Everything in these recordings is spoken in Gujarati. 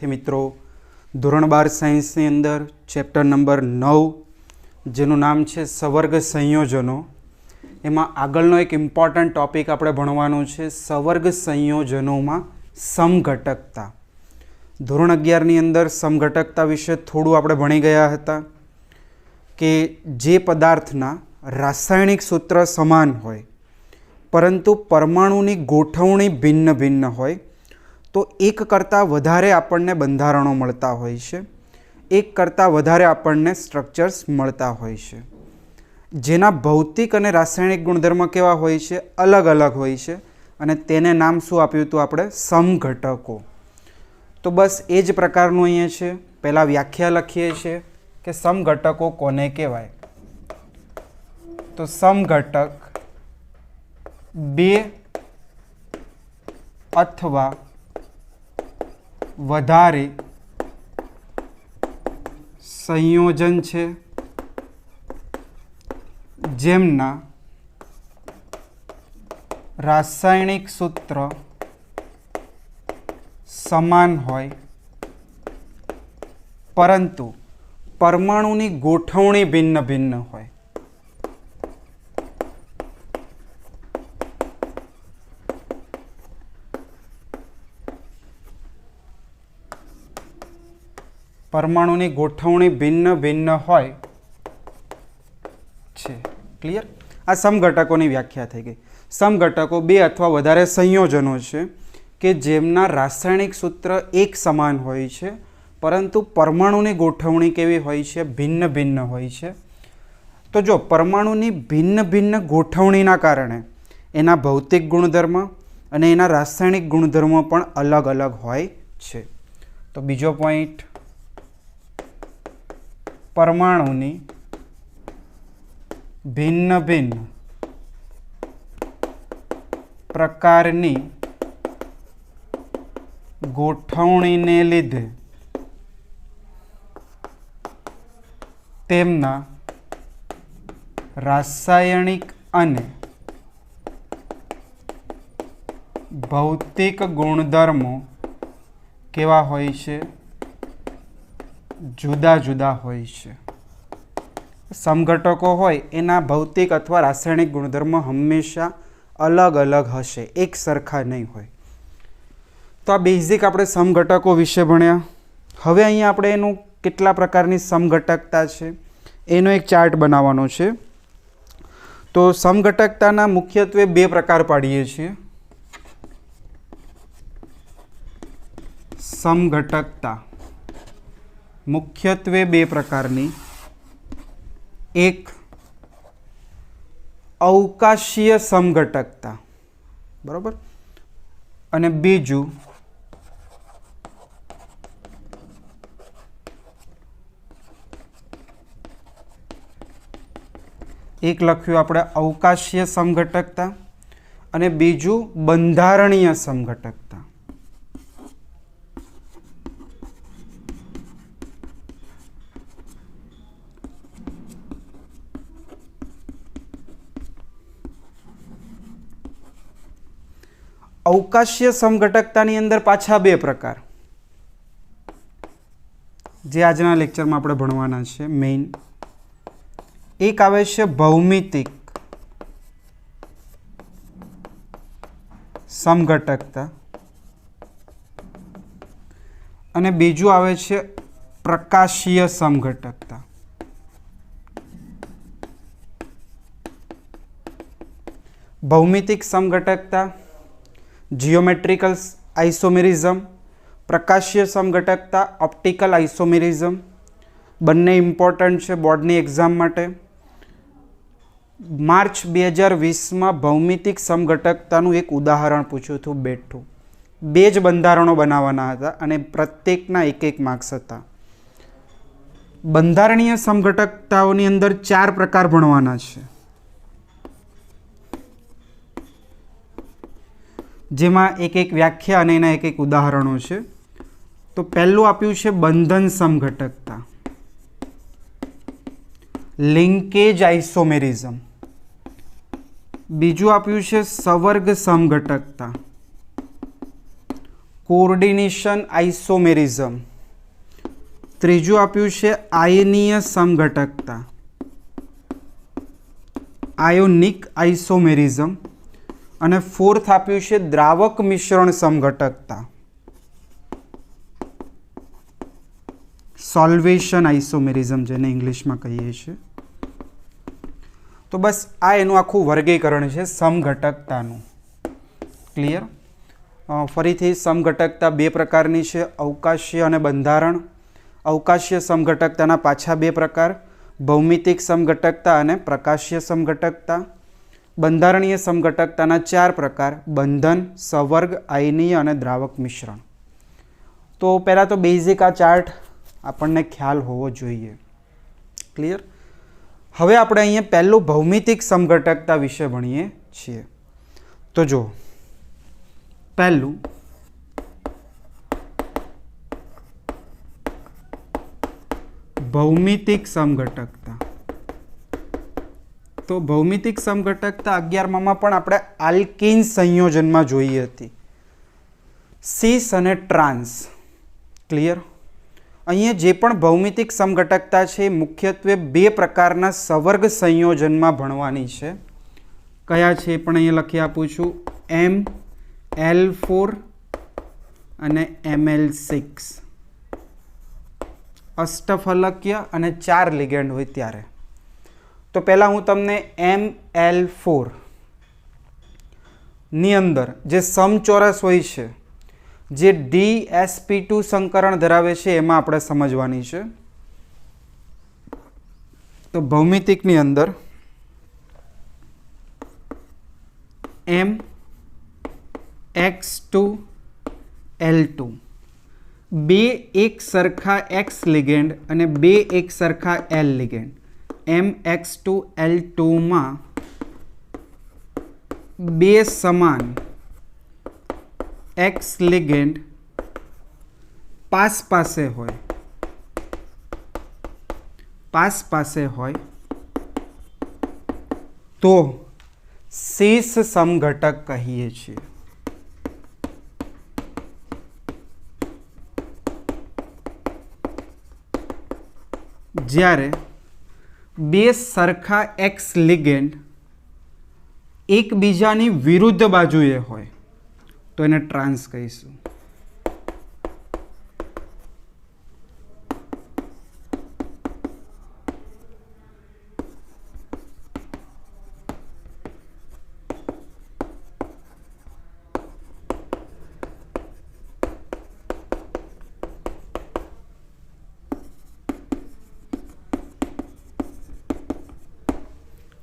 विद्यार्थी मित्रों, ધોરણ 12 સાયન્સની અંદર ચેપ્ટર નંબર 9 જેનું નામ છે સવર્ગ સંયોજનો, એમાં આગળનો એક ઇમ્પોર્ટન્ટ ટોપિક આપણે ભણવાનો છે સવર્ગ સંયોજનોમાં સમઘટકતા. ધોરણ 11ની અંદર સમઘટકતા વિશે થોડું આપણે ભણી ગયા હતા કે જે પદાર્થના રાસાયણિક સૂત્ર સમાન હોય પરંતુ પરમાણુની ગોઠવણી ભિન્ન ભિન્ન હોય તો એક કરતાં વધારે આપણને બંધારણો મળતા હોય છે, એક કરતાં વધારે આપણને સ્ટ્રક્ચર્સ મળતા હોય છે, જેના ભૌતિક અને રાસાયણિક ગુણધર્મ કેવા હોય છે, અલગ અલગ હોય છે, અને તેને નામ શું આપ્યું હતું આપણે? સમઘટકો. તો બસ એ જ પ્રકારનું અહીંયા છે. પહેલાં વ્યાખ્યા લખીએ છીએ કે સમઘટકો કોને કહેવાય. તો સમઘટક બે અથવા વધારે સંયોજન છે જેમના રાસાયણિક સૂત્ર સમાન હોય પરંતુ પરમાણુની ગોઠવણી ભિન્ન ભિન્ન હોય. પરમાણુની ગોઠવણી ભિન્ન ભિન્ન હોય છે. ક્લિયર? આ સમઘટકોની વ્યાખ્યા થઈ ગઈ. સમઘટકો બે અથવા વધારે સંયોજનો છે કે જેમના રાસાયણિક સૂત્ર એક સમાન હોય છે પરંતુ પરમાણુની ગોઠવણી કેવી હોય છે? ભિન્ન ભિન્ન હોય છે. તો જો પરમાણુની ભિન્ન ભિન્ન ગોઠવણીના કારણે એના ભૌતિક ગુણધર્મ અને એના રાસાયણિક ગુણધર્મો પણ અલગ અલગ હોય છે. તો બીજો પોઈન્ટ, પરમાણુની ભિન્ન ભિન્ન પ્રકારની ગોઠવણીને લીધે તેમના રાસાયણિક અને ભૌતિક ગુણધર્મો કેવા હોય છે? જુદા જુદા હોય છે. સમઘટકો હોય એના ભૌતિક અથવા રાસાયણિક ગુણધર્મ હંમેશા અલગ અલગ હશે, એક સરખા નહીં હોય. તો આ બેઝિક આપણે સમઘટકો વિશે ભણ્યા. હવે અહીંયા આપણે એનું કેટલા પ્રકારની સમઘટકતા છે એનો એક ચાર્ટ બનાવવાનો છે. તો સમઘટકતાના મુખ્યત્વે બે પ્રકાર પાડીએ છીએ. સમઘટકતા મુખ્યત્વે બે પ્રકારની, એક અવકાશીય સમઘટકતા, બરાબર, અને બીજું એક લખ્યું આપણે અવકાશીય સમઘટકતા અને બીજું બંધારણીય સમઘટકતા. અવકાશીય સમઘટકતાની અંદર પાછા બે પ્રકાર જે આજના લેક્ચરમાં આપણે ભણવાના છે મેઇન. એક આવે છે ભૌમિતિક સમઘટકતા અને બીજું આવે છે પ્રકાશીય સમઘટકતા. ભૌમિતિક સમઘટકતા જીઓમેટ્રિકલ આઇસોમેરિઝમ, પ્રકાશીય સમઘટકતા ઓપ્ટિકલ આઇસોમેરિઝમ. બંને ઇમ્પોર્ટન્ટ છે બોર્ડની એક્ઝામ માટે. માર્ચ 2020માં ભૌમિતિક સમઘટકતાનું એક ઉદાહરણ પૂછ્યું હતું, બેઠું. બે જ બંધારણો બનાવવાના હતા અને પ્રત્યેકના એક એક માર્ક્સ હતા. બંધારણીય સમઘટકતાઓની અંદર 4 પ્રકાર ભણવાના છે, જેમાં એક એક વ્યાખ્યા અને એના એક એક ઉદાહરણો છે. તો પહેલું આપ્યું છે બંધન સમઘટકતા, લિંકેજ આઇસોમેરિઝમ. બીજું આપ્યું છે સવર્ગ સમઘટકતા, કોઓર્ડિનેશન આઇસોમેરિઝમ, ત્રીજું આપ્યું છે આયનીય સમઘટકતા, આયોનિક આઇસોમેરિઝમ, અને ફોર્થ આપ્યું છે દ્રાવક મિશ્રણ સમઘટકતા, સોલ્વેશન આઇસોમેરિઝમ જેને ઇંગ્લિશમાં કહીએ છીએ. તો બસ આ એનું આખું વર્ગીકરણ છે સમઘટકતાનું. ક્લિયર? ફરીથી સમઘટકતા બે પ્રકારની છે, અવકાશીય અને બંધારણ. અવકાશીય સમઘટકતાના પાછા બે પ્રકાર, ભૌમિતિક સમઘટકતા અને પ્રકાશીય સમઘટકતા. બંધારણીય સમઘટકતાના ચાર પ્રકાર, બંધન, સંવર્ગ, આયનીય અને દ્રાવક મિશ્રણ. તો પહેલાં તો બેઝિક આ ચાર્ટ આપણને ખ્યાલ હોવો જોઈએ. ક્લિયર? હવે આપણે અહીંયા પહેલું ભૌમિતિક સમઘટકતા વિશે ભણીએ છીએ. તો જો પહેલું ભૌમિતિક સમઘટકતા. તો ભૌમિતિક સમઘટકતા 11માં પણ આપણે આલ્કીન સંયોજનમાં જોઈ હતી, સીસ અને ટ્રાન્સ. ક્લિયર? અહીંયા જે પણ ભૌમિતિક સમઘટકતા છે મુખ્યત્વે બે પ્રકારના સંવર્ગ સંયોજનમાં ભણવાની છે. કયા છે પણ અહીંયા લખી આપું છું, ML4 અને ML6, અષ્ટફલકીય અને 4 લિગેન્ડ હોય ત્યારે. તો પહેલાં હું તમને ML4 ની અંદર જે સમચોરસ હોય છે, જે DsP2 સંકરણ ધરાવે છે, એમાં આપણે સમજવાની છે. તો ભૌમિતિકની અંદર MX2L2 બે એક સરખા X લિગેન્ડ અને બે એક સરખા L લિગેન્ડ. MX2L2માં બે સમાન X લિગેન્ડ પાસ પાસે હોય તો સીસ સમઘટક કહીએ છીએ. જ્યારે બે સરખા X લિગેન્ડ એકબીજાની વિરુદ્ધ બાજુએ હોય તો એને ટ્રાન્સ કહીશું.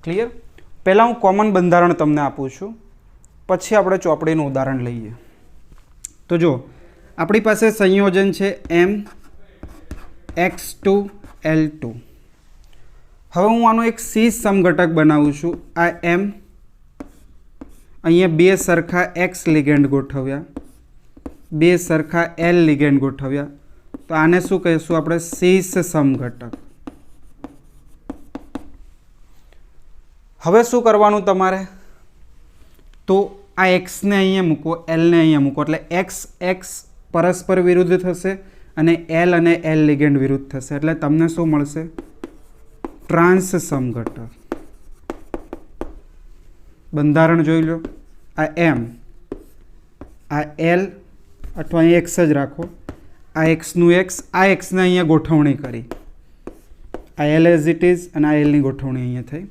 ક્લિયર? પહેલાં હું કોમન બંધારણ તમને આપું છું, પછી આપણે ચોપડીનું ઉદાહરણ લઈએ. તો જો આપણી પાસે સંયોજન છે MX2L2. હવે હું આનો એક સીસ સમઘટક બનાવું છું. આ M, અહીંયા બે સરખા X લિગેન્ડ ગોઠવ્યા, બે સરખા L લિગેન્ડ ગોઠવ્યા, તો આને શું કહીશું આપણે? સીસ સમઘટક. હવે શું કરવાનું તમારે? તો આ એક્સને અહીંયા મૂકો, એલને અહીંયા મૂકો, એટલે એક્સ એક્સ પરસ્પર વિરુદ્ધ થશે અને એલ લિગેન્ડ વિરુદ્ધ થશે, એટલે તમને શું મળશે? ટ્રાન્સ સમઘટક. બંધારણ જોઈ લો. આ એમ, આ એલ અથવા અહીં એક્સ જ રાખો, આ એક્સનું એક્સ, આ એક્સને અહીંયા ગોઠવણી કરી, આ એલ એઝ ઇટ ઇઝ અને આ એલની ગોઠવણી અહીંયા થઈ.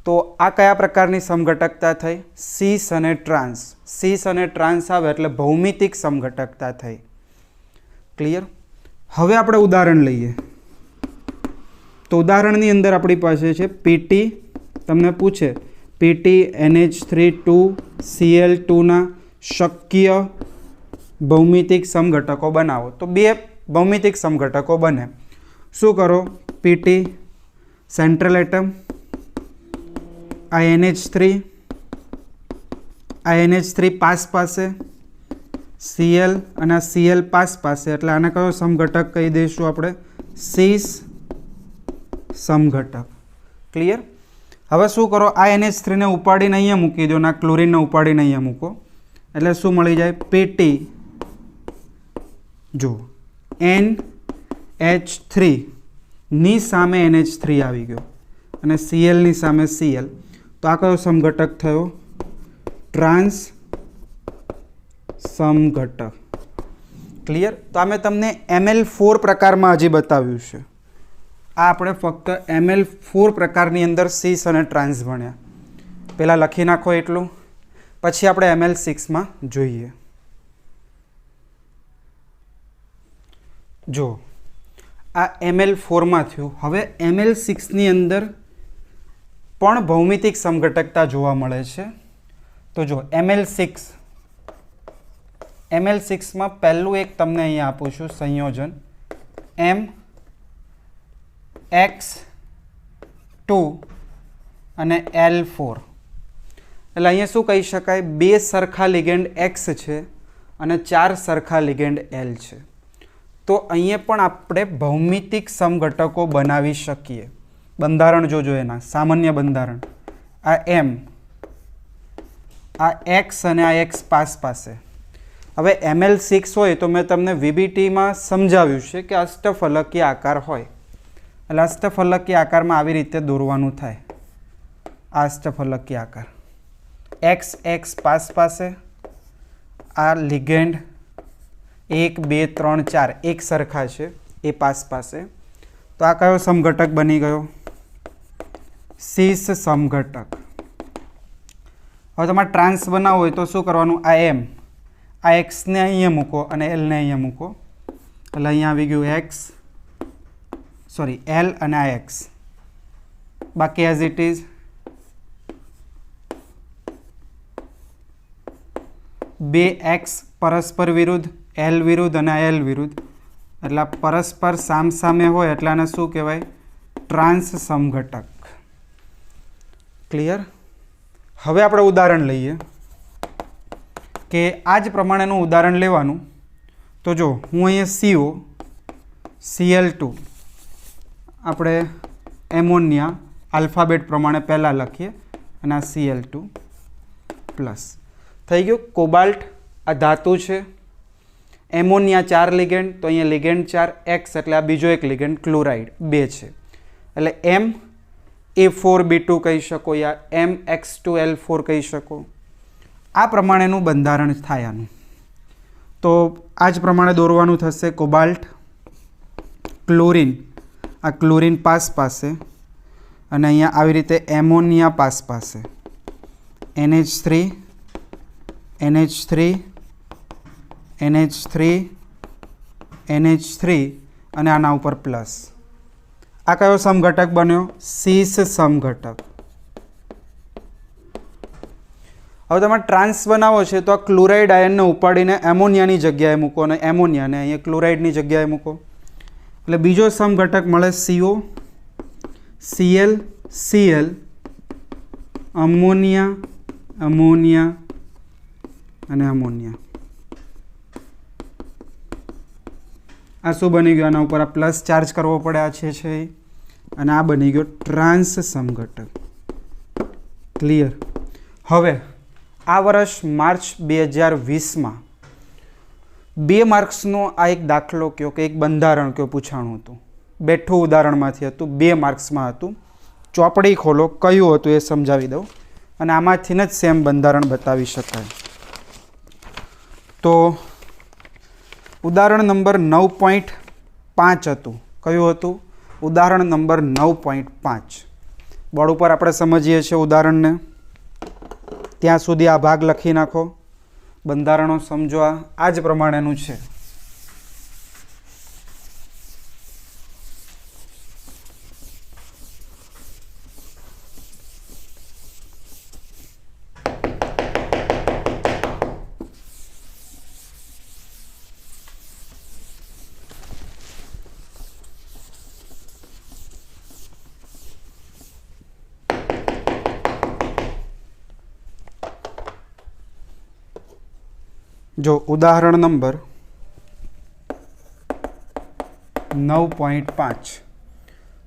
તો આ કયા પ્રકારની સમઘટકતા થઈ? સીસ અને ટ્રાન્સ. સીસ અને ટ્રાન્સ આવે એટલે ભૌમિતિક સમઘટકતા થઈ. ક્લિયર? હવે આપણે ઉદાહરણ લઈએ. તો ઉદાહરણની અંદર આપણી પાસે છે પીટી. તમને પૂછે પીટી NH3 2Cl2ના શક્ય ભૌમિતિક સમઘટકો બનાવો. તો બે ભૌમિતિક સમઘટકો બને. શું કરો? પીટી સેન્ટ્રલ એટમ, આ NH3 પાસ પાસે, Cl અને આ Cl પાસ પાસે, એટલે આને કયો સમઘટક કહી દઈશું આપણે? સીસ સમઘટક. ક્લિયર? હવે શું કરો? આ NH3ને ઉપાડીને અહીંયા મૂકી દો અને આ ક્લોરીનને ઉપાડીને અહીંયા મૂકો, એટલે શું મળી જાય? પીટી જો NH3 ની સામે NH3 આવી ગયો અને Cl ની સામે Cl, તો આ કયો સમઘટક થયો? ટ્રાન્સ સમઘટક. ક્લિયર? તો આ મેં તમને ML4 પ્રકારમાં હજી બતાવ્યું છે. આ આપણે ફક્ત ML4 પ્રકારની અંદર સીસ અને ટ્રાન્સ ભણ્યા. પહેલાં લખી નાખો એટલું, પછી આપણે ML6માં જોઈએ. જો આ ML4માં થયું. હવે ML6ની અંદર પણ ભૌમિતિક સમઘટકતા જોવા મળે છે. તો જો ML6માં પહેલું એક તમને અહીંયા આપું છું સંયોજન MX2 અને L4. એટલે અહીંયા શું કહી શકાય? 2 સરખા લિગેન્ડ X છે અને 4 સરખા લિગેન્ડ L છે. તો અહીંયા પણ આપણે ભૌમિતિક સમઘટકો બનાવી શકીએ. બંધારણ જોજો એના, સામાન્ય બંધારણ. આ M, આ X અને આ X પાસે. હવે ML6 હોય તો મેં તમને VBTમાં સમજાવ્યું છે કે અષ્ટફલકીય આકાર હોય. એટલે અષ્ટફલકીય આકારમાં આવી રીતે દોરવાનું થાય. આ અષ્ટફલકીય આકાર X પાસે, આ લિગેન્ડ 1 2 3 4 એક સરખા છે એ પાસે. તો આ કયો સમઘટક બની ગયો? સીસ સમઘટક. હવે તમારે ટ્રાન્સ બનાવવો હોય તો શું કરવાનું? આ M, આ Xને અહીંયા મૂકો અને Lને અહીંયા મૂકો. એટલે અહીંયા આવી ગયું L અને આ X. બાકી એઝ ઇટ ઇઝ 2X પરસ્પર વિરુદ્ધ, L વિરુદ્ધ અને L વિરુદ્ધ. એટલે પરસ્પર સામસામે હોય એટલે આને શું કહેવાય? ટ્રાન્સ સમઘટક. ક્લિયર? હવે આપણે ઉદાહરણ લઈએ કે આ જ પ્રમાણેનું ઉદાહરણ લેવાનું. તો જો હું અહીંયા Cl2 આપણે એમોનિયા આલ્ફાબેટ પ્રમાણે પહેલાં લખીએ અને આ Cl2 પ્લસ થઈ ગયું. કોબાલ્ટ આ ધાતુ છે. એમોનિયા 4 લિગેન્ડ, તો અહીંયા લિગેન્ડ 4 X એટલે આ બીજો એક લિગેન્ડ ક્લોરાઇડ 2 છે. એટલે MA4B2 કહી શકો યા MX2L4 કહી શકો. આ પ્રમાણેનું બંધારણ થાય આનું. તો આ જ પ્રમાણે દોરવાનું થશે. કોબાલ્ટ, ક્લોરિન, આ ક્લોરિન પાસે અને અહીંયા આવી રીતે એમોનિયા પાસે. NH3 અને આના ઉપર પ્લસ. આ કયો સમઘટક બન્યો? સીસ સમઘટક. હવે તમારે ટ્રાન્સ બનાવો છે તો આ ક્લોરાઇડ આયનને ઉપાડીને એમોનિયાની જગ્યાએ મૂકો અને એમોનિયાને અહીંયા ક્લોરાઇડની જગ્યાએ મૂકો. એટલે બીજો સમઘટક મળે CO, Cl, Cl, અમોનિયા અને અમોનિયા. આ શું બની ગયું? આના ઉપર આ પ્લસ ચાર્જ કરવો પડે, આ છે અને આ બની ગયો ટ્રાન્સ સમઘટક. ક્લિયર? હવે આ વર્ષ માર્ચ 2020માં 2 માર્ક્સનો આ એક દાખલો કયો કે એક બંધારણ કયો પૂછાણું હતું. બેઠું ઉદાહરણમાંથી હતું, 2 માર્ક્સમાં હતું. ચોપડી ખોલો, કયું હતું એ સમજાવી દઉં અને આમાંથી જ સેમ બંધારણ બતાવી શકાય. તો ઉદાહરણ નંબર 9.5 હતું. કયું હતું? ઉદાહરણ નંબર 9.5. બોર્ડ ઉપર આપણે સમજીએ છીએ ઉદાહરણને. ત્યાં સુધી આ ભાગ લખી નાખો. બંધારણો સમજો. આ જ પ્રમાણેનું છે. જો ઉદાહરણ નંબર 9.5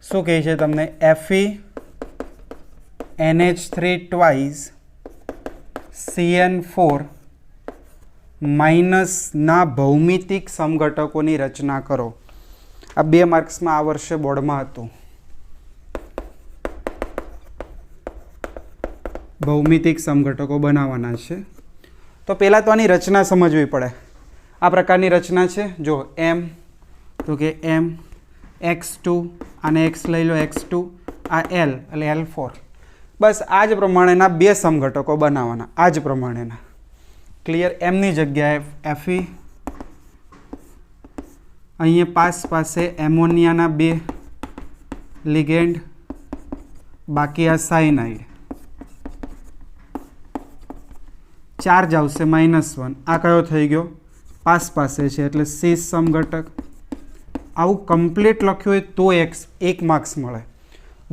શું કહે છે તમને? FeNH3 twice CN4 માઇનસના ભૌમિતિક સમઘટકોની રચના કરો. આ 2 માર્ક્સમાં આ વર્ષે બોર્ડમાં હતું. ભૌમિતિક સમઘટકો બનાવવાના છે. તો પહેલાં તો આની રચના સમજવી પડે. આ પ્રકારની રચના છે. જો એમ તો કે એમ x2 અને x લઈ લો x2, આ L એટલે L4. બસ આ જ પ્રમાણેના 2 સમઘટકો બનાવવાના, આ જ પ્રમાણેના. ક્લિયર? એમની જગ્યાએ Fe, અહીંયા પાસે એમોનિયાના 2 લિગેન્ડ, બાકી આ સાયનાઇડ. ચાર્જ આવશે -1. આ કયો થઈ ગયો? પાસે છે એટલે સીસ સમઘટક. આવું કમ્પ્લીટ લખ્યું હોય તો 1 માર્ક્સ મળે.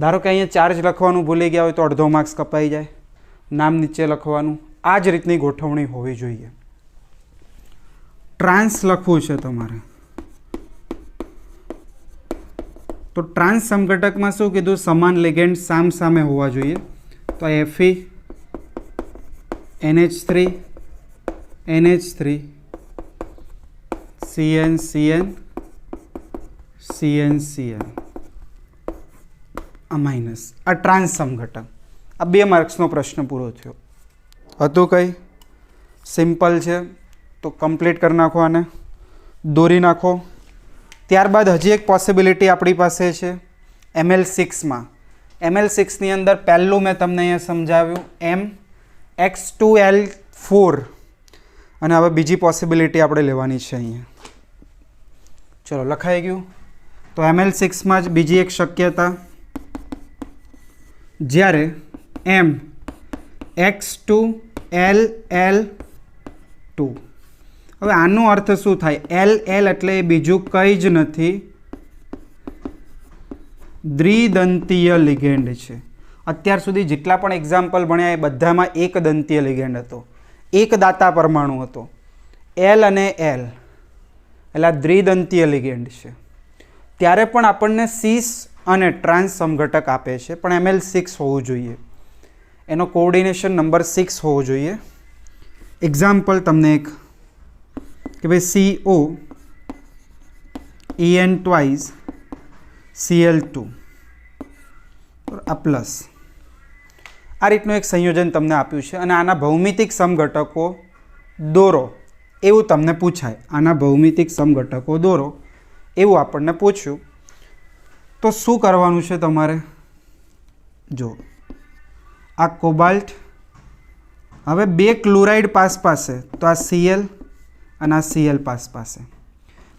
ધારો કે અહીંયા ચાર્જ લખવાનું ભૂલી ગયા હોય તો અડધો માર્ક્સ કપાઈ જાય. નામ નીચે લખવાનું. આ જ રીતની ગોઠવણી હોવી જોઈએ. ટ્રાન્સ લખવું છે તમારે તો ટ્રાન્સ સમઘટકમાં શું કીધું? સમાન લિગેન્ડ સામ સામે હોવા જોઈએ. તો Fe NH3 NH3 CN CN CN CN આ માઇનસ. આ ટ્રાન્સ સમઘટક. આ 2 માર્ક્સનો પ્રશ્ન પૂરો થયો. હતું કંઈ સિમ્પલ છે તો કમ્પ્લીટ કરી નાખો, આને દોરી નાખો. ત્યારબાદ હજી એક પોસિબિલિટી આપણી પાસે છે ML6માં. ML6ની અંદર પહેલું મેં તમને અહીંયા સમજાવ્યું MX2L4 અને હવે બીજી પોસિબિલિટી આપણે લેવાની છે અહીંયા. ચલો લખાઈ ગયું. તો ML6માં જ બીજી એક શક્યતા, જ્યારે MX2LL2. હવે આનો અર્થ શું થાય? LL એટલે એ બીજું કંઈ જ નથી, દ્વિદંતીય લિગેન્ડ છે. અત્યાર સુધી જેટલા પણ એક્ઝામ્પલ ભણ્યા એ બધામાં એક દંતીય લિગેન્ડ હતો, એક દાતા પરમાણુ હતો. L અને L એટલે આ દ્વિદંતીય લિગેન્ડ છે. ત્યારે પણ આપણને સીસ અને ટ્રાન્સ સમઘટક આપે છે, પણ ML6 હોવું જોઈએ. એનો કોઓર્ડિનેશન નંબર 6 હોવો જોઈએ. એક્ઝામ્પલ તમને એક કે ભાઈ CO EN twice Cl2 આ પ્લસ. આ રીતનું એક સંયોજન તમને આપ્યું છે અને આના ભૌમિતિક સમઘટકો દોરો એવું તમને પૂછાય. આના ભૌમિતિક સમઘટકો દોરો એવું આપણને પૂછ્યું તો શું કરવાનું છે તમારે? જો આ કોબાલ્ટ, હવે 2 ક્લોરાઇડ પાસે તો આ Cl અને આ Cl પાસે.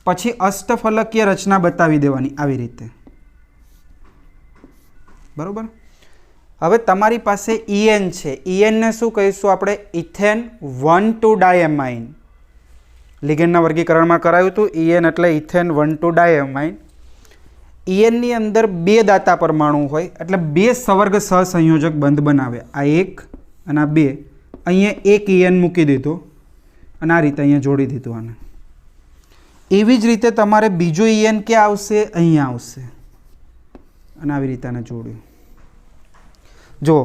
પછી અષ્ટફલકીય રચના બતાવી દેવાની આવી રીતે. બરોબર? હવે તમારી પાસે EN છે. EN ને શું કહીશું આપણે? ઇથેન 1,2 ડાયમાઇન. લિગેન્ડના વર્ગીકરણમાં કરાયું હતું. EN એટલે ઇથેન 1,2 ડાયમાઇન. EN ની અંદર 2 દાતા પરમાણુ હોય એટલે 2 સવર્ગ સહસંયોજક બંધ બનાવે. આ 1 અને આ 2. અહીંયા એક EN મૂકી દીધો અને આ રીતે અહીંયા જોડી દીધું આને. એવી જ રીતે તમારે બીજો EN ક્યાં આવશે? અહીંયા આવશે અને આવી રીતે આને જોડ્યું. જો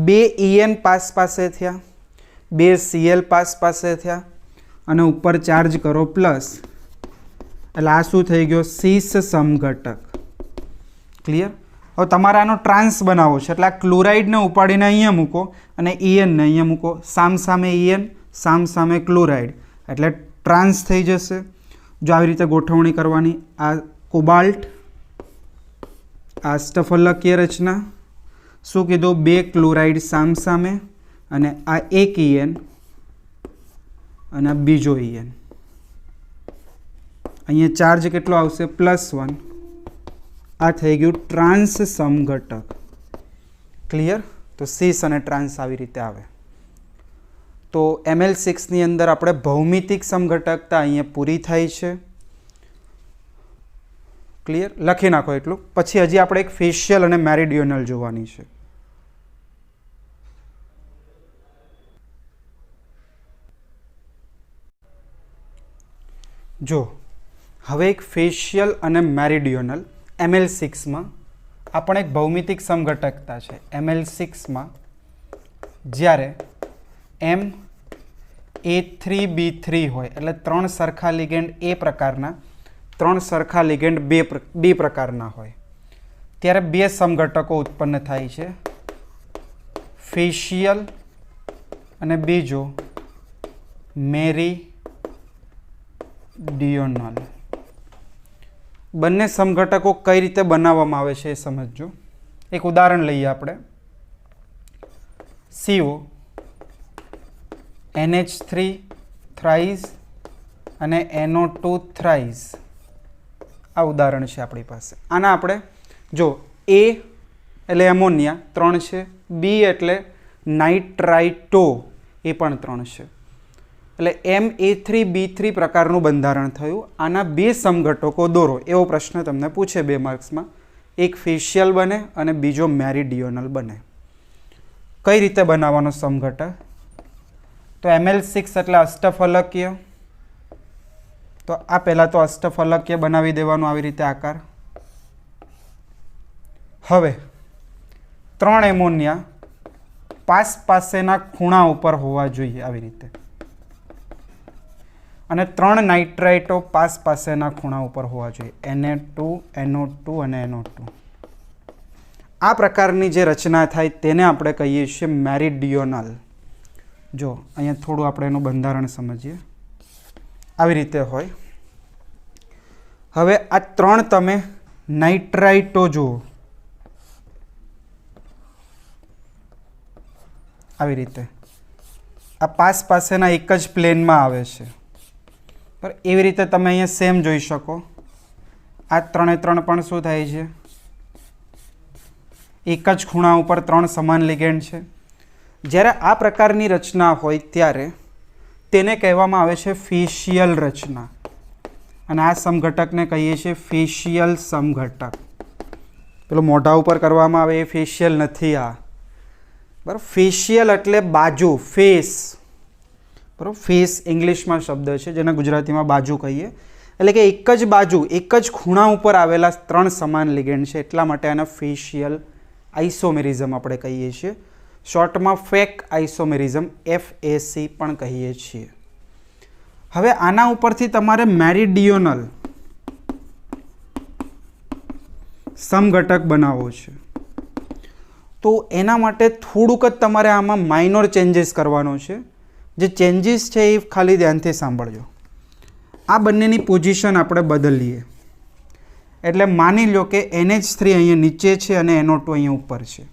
2 EN પાસે થયા, 2 Cl પાસે થયા અને ઉપર ચાર્જ કરો પ્લસ, એટલે આ શું થઈ ગયો? સીસ સમઘટક. ક્લિયર? હવે તમારે આનો ટ્રાન્સ બનાવવો છે એટલે આ ક્લોરાઇડને ઉપાડીને અહીંયા મૂકો અને ENને અહીંયા મૂકો. સામસામે EN, સામસામે ક્લોરાઇડ એટલે ટ્રાન્સ થઈ જશે. જો આવી રીતે ગોઠવણી કરવાની. આ કોબાલ્ટ, આ અષ્ટફલકીય રચના. શું કીધું? 2 ક્લોરાઇડ સામસામે અને આ એક EN અને આ બીજો EN. અહીંયા ચાર્જ કેટલો આવશે? +1. આ થઈ ગયું ટ્રાન્સ સમઘટક. ક્લિયર? તો સીસ અને ટ્રાન્સ આવી રીતે આવે. તો ML6ની અંદર આપણે ભૌમિતિક સમઘટકતા અહીંયા પૂરી થાય છે. ક્લિયર? લખી નાખો એટલું. પછી હજી આપણે એક ફેશિયલ અને મેરિડિયોનલ જોવાની છે. જો હવે એક ફેશિયલ અને મેરિડિયોનલ ML6માં આપણે એક ભૌમિતિક સમઘટકતા છે ML6માં, જ્યારે M A3B3 હોય એટલે 3 સરખા લિગેન્ડ A પ્રકારના, 3 સરખા લિગેન્ડ B પ્રકારના હોય ત્યારે 2 સમઘટકો ઉત્પન્ન થાય છે, ફેશિયલ અને બીજો મેરીડિયોનલ. બંને સમઘટકો કઈ રીતે બનાવવામાં આવે છે એ સમજજો. એક ઉદાહરણ લઈએ આપણે. CO NH3 થ્રાઇસ અને NO2 થ્રાઇસ, આ ઉદાહરણ છે આપણી પાસે. આના આપણે જો A એટલે એમોનિયા 3 છે, B એટલે નાઇટ્રાઇટો એ પણ 3 છે, એટલે MA3B3 પ્રકારનું બંધારણ થયું. આના 2 સમઘટકો દોરો એવો પ્રશ્ન તમને પૂછે 2 માર્ક્સમાં. એક ફેશિયલ બને અને બીજો મેરીડિયોનલ બને. કઈ રીતે બનાવવાનો સમઘટક? તો Ml6 એટલે અષ્ટફલકીય. તો આ પહેલાં તો અષ્ટફલકીય બનાવી દેવાનું આવી રીતે આકાર. હવે 3 એમોનિયા પાસેના ખૂણા ઉપર હોવા જોઈએ આવી રીતે, અને 3 નાઇટ્રાઇટો પાસેના ખૂણા ઉપર હોવા જોઈએ, Na2 NO2 અને NO2. આ પ્રકારની જે રચના થાય તેને આપણે કહીએ છીએ મેરીડિયોનલ. જો અહીંયા થોડું આપણે એનું બંધારણ સમજીએ. આવી રીતે હોય. હવે આ 3 તમે નાઇટ્રાઇટો જુઓ આવી રીતે, આ પાસેના એક જ પ્લેનમાં આવે છે. પર એવી રીતે તમે અહીંયા સેમ જોઈ શકો. આ 3 પણ શું થાય છે? એક જ ખૂણા ઉપર 3 સમાન લિગેન્ડ છે. જ્યારે આ પ્રકારની રચના હોય ત્યારે તેને કહેવામાં આવે છે ફેશિયલ રચના, અને આ સમઘટકને કહીએ છીએ ફેશિયલ સમઘટક. પેલો મોઢા ઉપર કરવામાં આવે એ ફેશિયલ નથી. આ બરાબર, ફેશિયલ એટલે બાજુ, ફેસ. બરાબર, ફેસ ઇંગ્લિશમાં શબ્દ છે જેને ગુજરાતીમાં બાજુ કહીએ. એટલે કે એક જ બાજુ, એક જ ખૂણા ઉપર આવેલા 3 સમાન લિગેન્ડ છે, એટલા માટે આને ફેશિયલ આઇસોમેરિઝમ આપણે કહીએ છીએ. શોર્ટમાં ફેક આઇસોમેરિઝમ FAC પણ કહીએ છીએ. હવે આના ઉપરથી તમારે મેરીડિયોનલ સમઘટક બનાવવો છે. તો એના માટે થોડુંક જ તમારે આમાં માઇનોર ચેન્જીસ કરવાનો છે. જે ચેન્જીસ છે એ ખાલી ધ્યાનથી સાંભળજો. આ બંનેની પોઝિશન આપણે બદલીએ. એટલે માની લો કે NH3 અહીંયા નીચે છે અને NO2 અહીંયા ઉપર છે,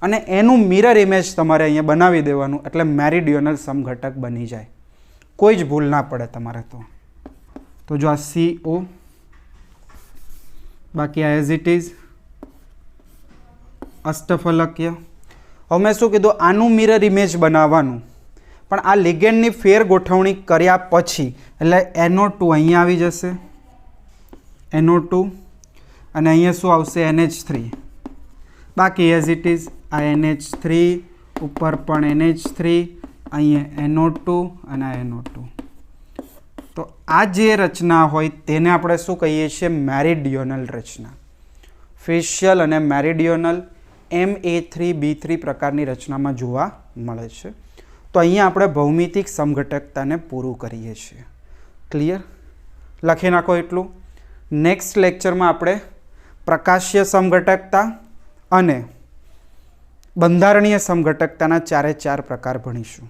અને એનું મિરર ઇમેજ તમારે અહીંયા બનાવી દેવાનું, એટલે મેરીડિયોનલ સમઘટક બની જાય. કોઈ જ ભૂલ ના પડે તમારે. તો જો આ CO, બાકી આ એઝ ઇટ ઇઝ અષ્ટફલકીય. હવે મેં શું કીધું? આનું મિરર ઇમેજ બનાવવાનું, પણ આ લિગેન્ડની ફેર ગોઠવણી કર્યા પછી, એટલે NO2 અહીંયા આવી જશે, NO2, અને અહીંયા શું આવશે? NH3. બાકી એઝ ઇટ ઇઝ આ NH3, ઉપર પણ NH3, અહીંયા NO2 અને આ NO2. તો આ જે રચના હોય તેને આપણે શું કહીએ છીએ? મેરીડિયોનલ રચના. ફેશિયલ અને મેરીડિયોનલ MA3B3 પ્રકારની રચનામાં જોવા મળે છે. તો અહીંયા આપણે ભૌમિતિક સમઘટકતાને પૂરું કરીએ છીએ. ક્લિયર? લખી નાખો એટલું. નેક્સ્ટ લેક્ચરમાં આપણે પ્રકાશીય સમઘટકતા અને બંધારણીય સમઘટકતાના 4 પ્રકાર ભણીશું.